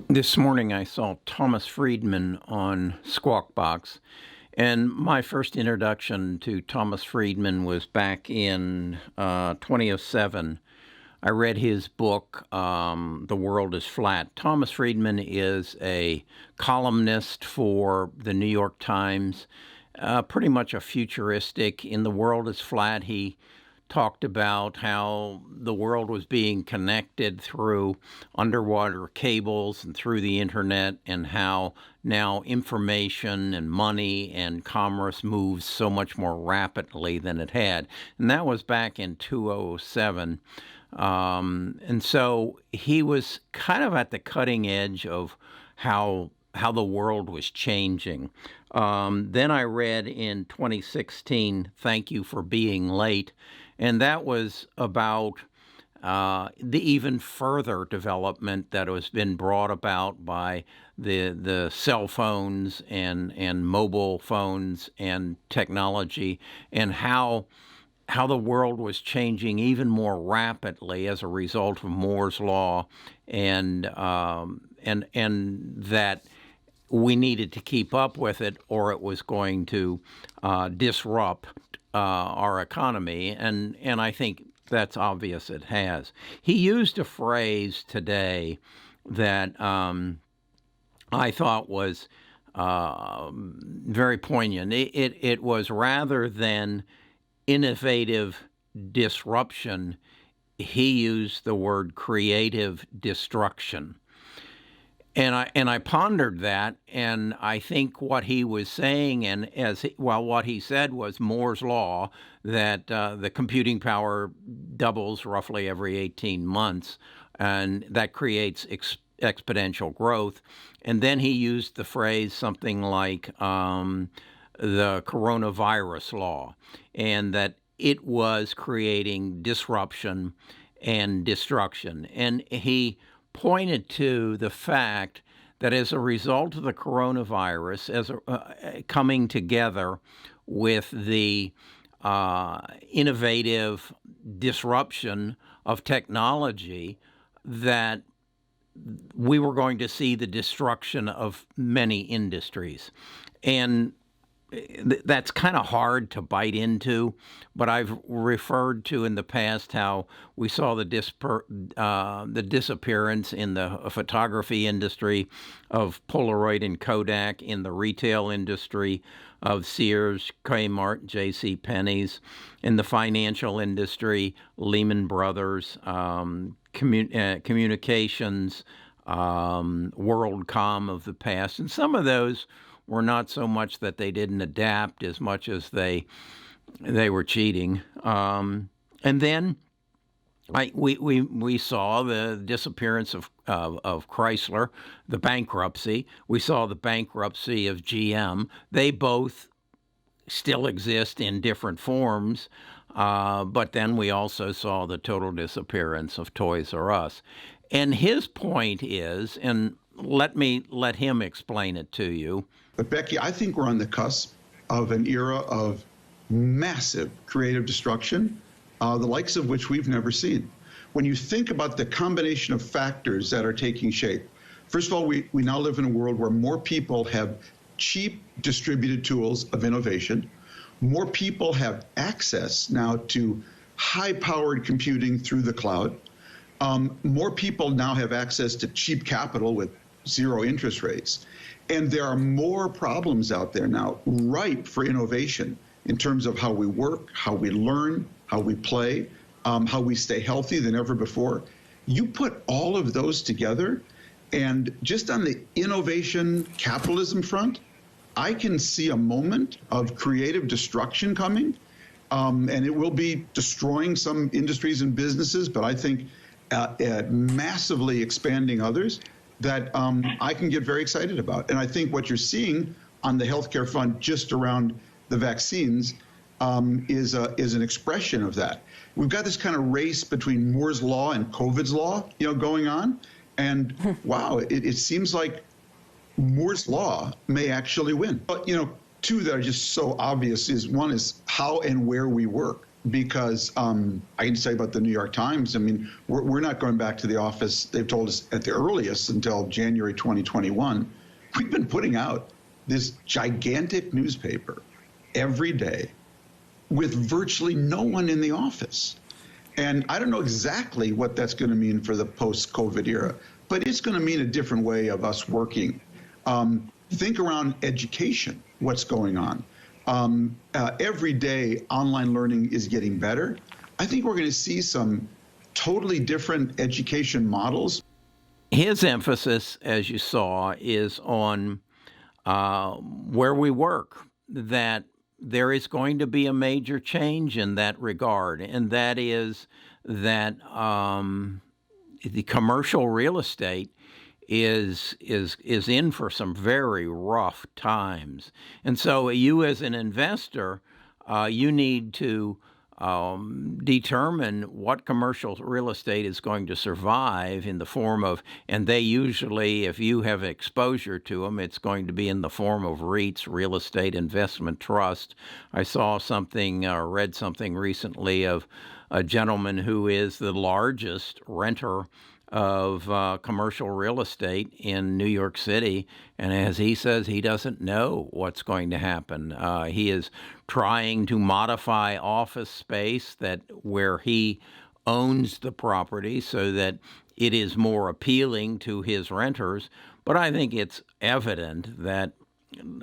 This morning I saw Thomas Freedman on Squawk Box, and my first introduction to Thomas Freedman was back in 2007. I read his book, The World is Flat. Thomas Freedman is a columnist for the New York Times, pretty much a futuristic. In The World is Flat, he talked about how the world was being connected through underwater cables and through the internet, and how now information and money and commerce moves so much more rapidly than it had. And that was back in 2007. And so he was kind of at the cutting edge of how the world was changing. Then I read in 2016, Thank You for Being Late, and that was about the even further development that has been brought about by the cell phones and mobile phones and technology, and how the world was changing even more rapidly as a result of Moore's law, and that we needed to keep up with it, or it was going to disrupt our economy, and I think that's obvious it has. He used a phrase today that I thought was very poignant. It was, rather than innovative disruption, he used the word creative destruction. And I pondered that, and I think what he was saying, and what he said was Moore's law, that the computing power doubles roughly every 18 months, and that creates exponential growth. And then he used the phrase something like the coronavirus law, and that it was creating disruption and destruction. And he pointed to the fact that as a result of the coronavirus, coming together with the innovative disruption of technology, that we were going to see the destruction of many industries. And that's kind of hard to bite into, but I've referred to in the past how we saw the disappearance in the photography industry of Polaroid and Kodak, in the retail industry of Sears, Kmart, J.C. Penney's, in the financial industry, Lehman Brothers, communications, WorldCom of the past, and some of those were not so much that they didn't adapt as much as they were cheating. And then we saw the disappearance of Chrysler, the bankruptcy. We saw the bankruptcy of GM. They both still exist in different forms, but then we also saw the total disappearance of Toys R Us. And his point is, and let him explain it to you. But Becky, I think we're on the cusp of an era of massive creative destruction, the likes of which we've never seen. When you think about the combination of factors that are taking shape, first of all, we now live in a world where more people have cheap distributed tools of innovation. More people have access now to high-powered computing through the cloud. More people now have access to cheap capital with zero interest rates. And there are more problems out there now ripe for innovation in terms of how we work, how we learn, how we play, how we stay healthy than ever before. You put all of those together, and just on the innovation capitalism front, I can see a moment of creative destruction coming, and it will be destroying some industries and businesses, but I think massively expanding others that I can get very excited about. And I think what you're seeing on the healthcare front just around the vaccines is an expression of that. We've got this kind of race between Moore's law and COVID's law, going on. And wow, it seems like Moore's law may actually win. But, two that are just so obvious is, one is how and where we work. because I can say about the New York Times, I mean, we're not going back to the office, they've told us at the earliest until January 2021. We've been putting out this gigantic newspaper every day with virtually no one in the office. And I don't know exactly what that's going to mean for the post-COVID era, but it's going to mean a different way of us working. Think around education, what's going on. Every day, online learning is getting better. I think we're going to see some totally different education models. His emphasis, as you saw, is on where we work, that there is going to be a major change in that regard, and that is that the commercial real estate is in for some very rough times. And so you as an investor, you need to determine what commercial real estate is going to survive in the form of, and they usually, if you have exposure to them, it's going to be in the form of REITs, real estate investment trust. I saw something, read something recently of a gentleman who is the largest renter of commercial real estate in New York City. And as he says, he doesn't know what's going to happen. He is trying to modify office space where he owns the property so that it is more appealing to his renters. But I think it's evident that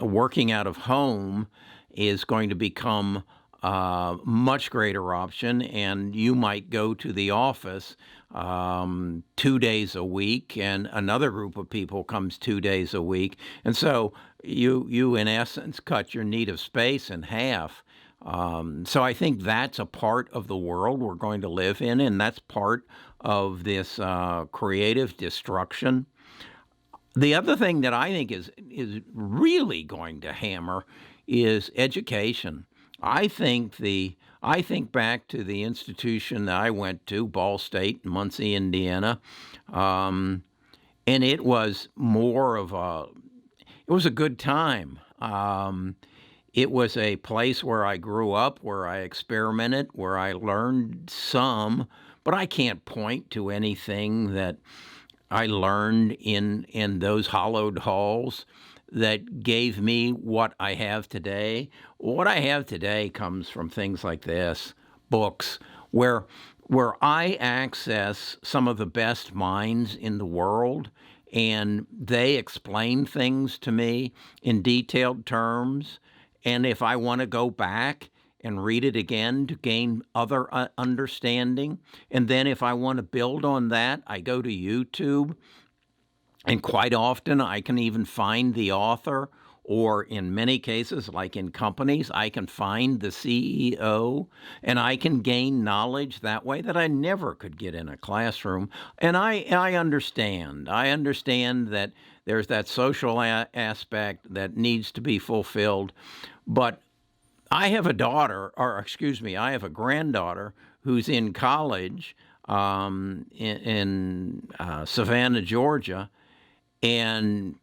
working out of home is going to become a much greater option, and you might go to the office 2 days a week, and another group of people comes 2 days a week. And so you in essence, cut your need of space in half. So I think that's a part of the world we're going to live in, and that's part of this creative destruction. The other thing that I think is really going to hammer is education. I think back to the institution that I went to, Ball State, Muncie, Indiana, and it was it was a good time. It was a place where I grew up, where I experimented, where I learned some, but I can't point to anything that I learned in those hallowed halls that gave me what I have today. What I have today comes from things like this, books, where I access some of the best minds in the world, and they explain things to me in detailed terms. And if I want to go back and read it again to gain other understanding, and then if I want to build on that, I go to YouTube. And quite often, I can even find the author, or in many cases, like in companies, I can find the CEO, and I can gain knowledge that way that I never could get in a classroom. And I understand. I understand that there's that social aspect that needs to be fulfilled. But I have a granddaughter who's in college in Savannah, Georgia. And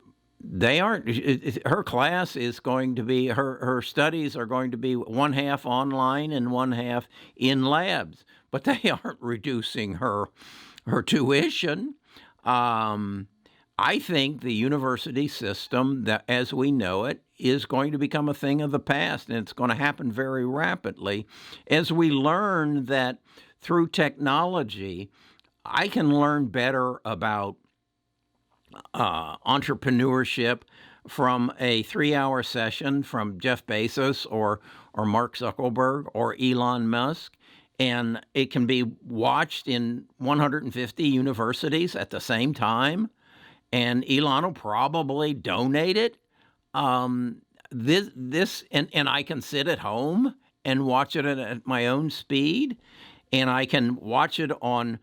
her class is going to be, her studies are going to be one half online and one half in labs, but they aren't reducing her tuition. I think the university system, that as we know it, is going to become a thing of the past, and it's going to happen very rapidly as we learn that through technology, I can learn better about entrepreneurship from a 3-hour session from Jeff Bezos or Mark Zuckerberg or Elon Musk, and it can be watched in 150 universities at the same time, and Elon will probably donate it. This and I can sit at home and watch it at my own speed, and I can watch it on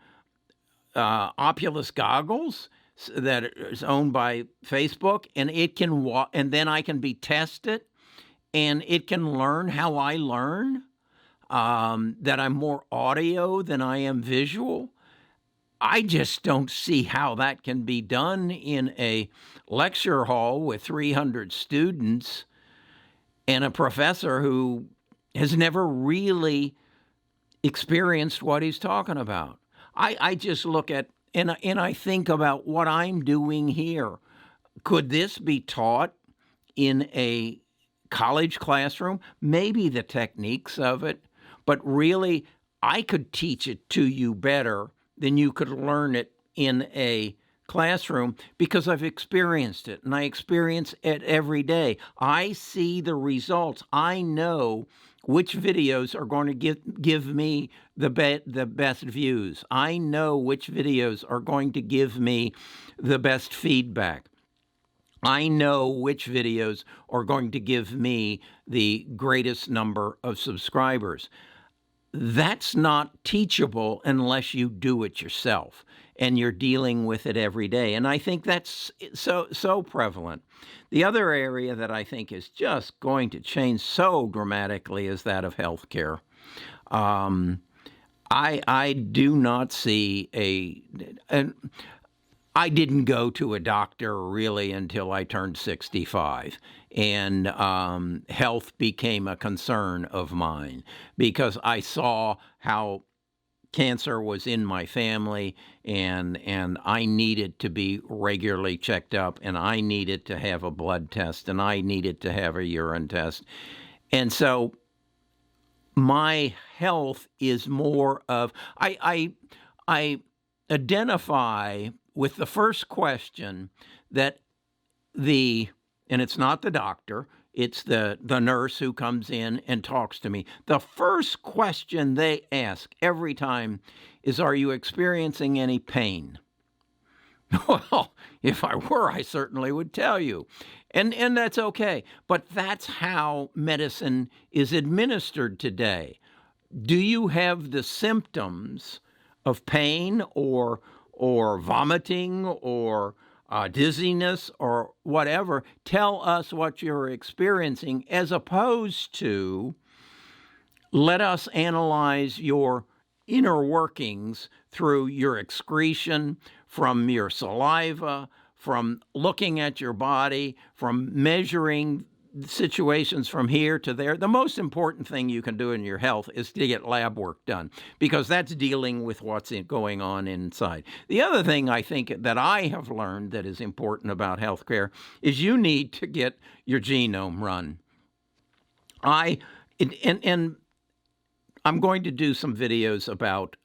Oculus goggles that is owned by Facebook, and it can and then I can be tested, and it can learn how I learn, that I'm more audio than I am visual. I just don't see how that can be done in a lecture hall with 300 students and a professor who has never really experienced what he's talking about. I just look at and I think about what I'm doing here. Could this be taught in a college classroom? Maybe the techniques of it, but really I could teach it to you better than you could learn it in a classroom because I've experienced it, and I experience it every day. I see the results. I know which videos are going to give me the best views. I know which videos are going to give me the best feedback. I know which videos are going to give me the greatest number of subscribers. That's not teachable unless you do it yourself and you're dealing with it every day. And I think that's so prevalent. The other area that I think is just going to change so dramatically is that of healthcare. I do not see I didn't go to a doctor really until I turned 65, and health became a concern of mine because I saw how cancer was in my family, and I needed to be regularly checked up, and I needed to have a blood test, and I needed to have a urine test. And so my health is more of, I identify with the first question that and it's not the doctor, it's the nurse who comes in and talks to me. The first question they ask every time is, are you experiencing any pain? Well, if I were, I certainly would tell you. And that's okay. But that's how medicine is administered today. Do you have the symptoms of pain or vomiting or dizziness or whatever? Tell us what you're experiencing, as opposed to let us analyze your inner workings through your excretion, from your saliva, from looking at your body, from measuring situations from here to there. The most important thing you can do in your health is to get lab work done, because that's dealing with what's going on inside. The other thing I think that I have learned that is important about healthcare is you need to get your genome run. And I'm going to do some videos about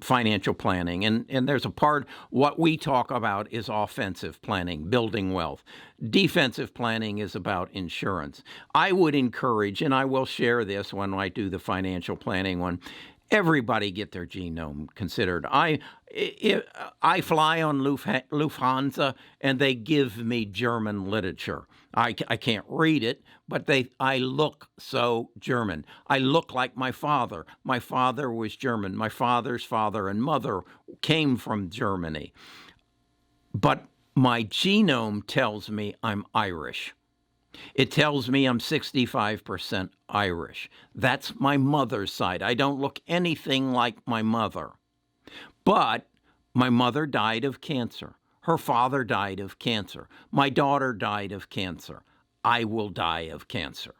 financial planning, and there's a part, what we talk about is offensive planning, building wealth. Defensive planning is about insurance. I would encourage, and I will share this when I do the financial planning one, everybody get their genome considered. I fly on Lufthansa, and they give me German literature. I can't read it, but I look so German. I look like my father. My father was German. My father's father and mother came from Germany. But my genome tells me I'm Irish. It tells me I'm 65% Irish. That's my mother's side. I don't look anything like my mother. But my mother died of cancer. Her father died of cancer. My daughter died of cancer. I will die of cancer.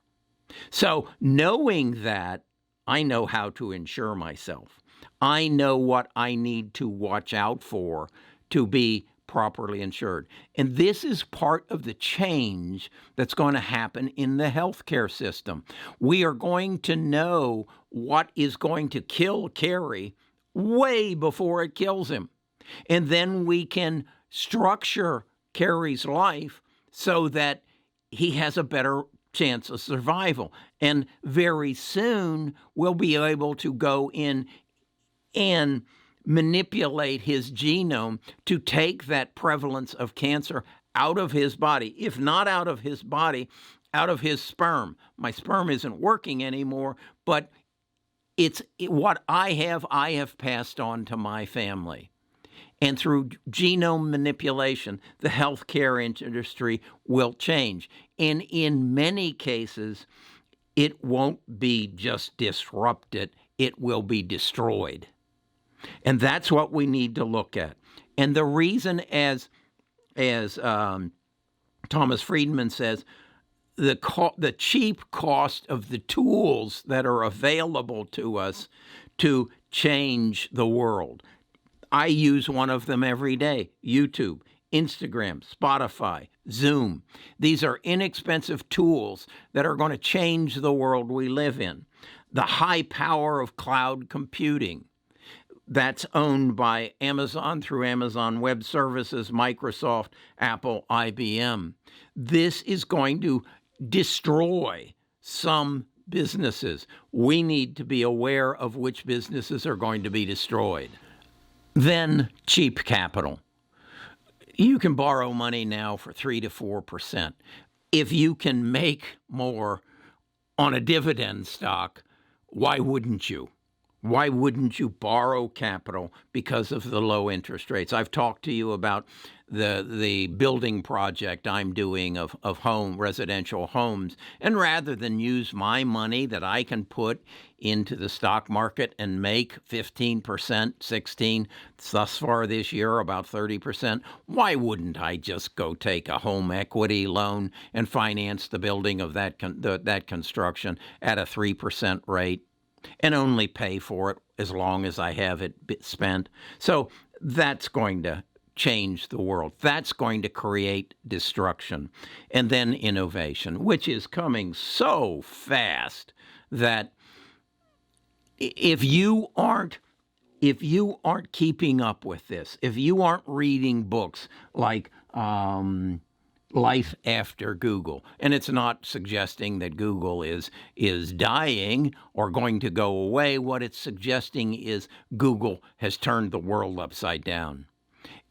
So knowing that, I know how to insure myself. I know what I need to watch out for to be properly insured. And this is part of the change that's going to happen in the healthcare system. We are going to know what is going to kill Kerry way before it kills him. And then we can structure Kerry's life so that he has a better chance of survival. And very soon we'll be able to go in and manipulate his genome to take that prevalence of cancer out of his body. If not out of his body, out of his sperm. My sperm isn't working anymore, but it's what I have passed on to my family. And through genome manipulation, the healthcare industry will change. And in many cases, it won't be just disrupted, it will be destroyed. And that's what we need to look at. And the reason, as Thomas Freedman says, the cheap cost of the tools that are available to us to change the world. I use one of them every day: YouTube, Instagram, Spotify, Zoom. These are inexpensive tools that are going to change the world we live in. The high power of cloud computing, that's owned by Amazon through Amazon Web Services, Microsoft, Apple, IBM. This is going to destroy some businesses. We need to be aware of which businesses are going to be destroyed. Then cheap capital. You can borrow money now for 3 to 4%. If you can make more on a dividend stock, why wouldn't you? Why wouldn't you borrow capital because of the low interest rates? I've talked to you about the building project I'm doing of residential homes. And rather than use my money that I can put into the stock market and make 15%, 16%, thus far this year about 30%, why wouldn't I just go take a home equity loan and finance the building of that construction at a 3% rate? And only pay for it as long as I have it spent. So that's going to change the world. That's going to create destruction. And then innovation, which is coming so fast that if you aren't keeping up with this, if you aren't reading books like Life After Google. And it's not suggesting that Google is dying or going to go away. What it's suggesting is Google has turned the world upside down,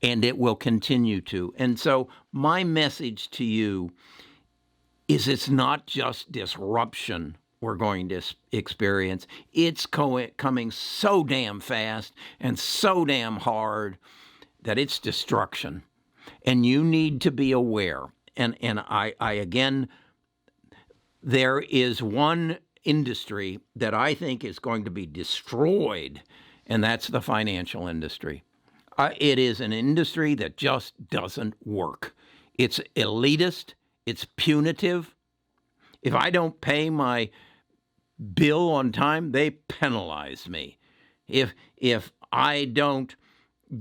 and it will continue to. And so my message to you is it's not just disruption we're going to experience. It's coming so damn fast and so damn hard that it's destruction. And you need to be aware. And I again, there is one industry that I think is going to be destroyed, and that's the financial industry. It is an industry that just doesn't work. It's elitist. It's punitive. If I don't pay my bill on time, they penalize me. If I don't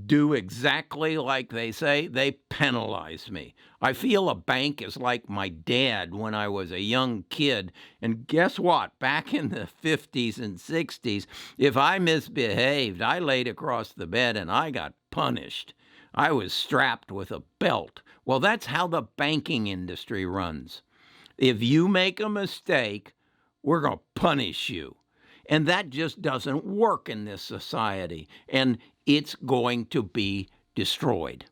do exactly like they say, they penalize me. I feel a bank is like my dad when I was a young kid. And guess what? Back in the 50s and 60s, if I misbehaved, I laid across the bed and I got punished. I was strapped with a belt. Well, that's how the banking industry runs. If you make a mistake, we're going to punish you. And that just doesn't work in this society. And it's going to be destroyed.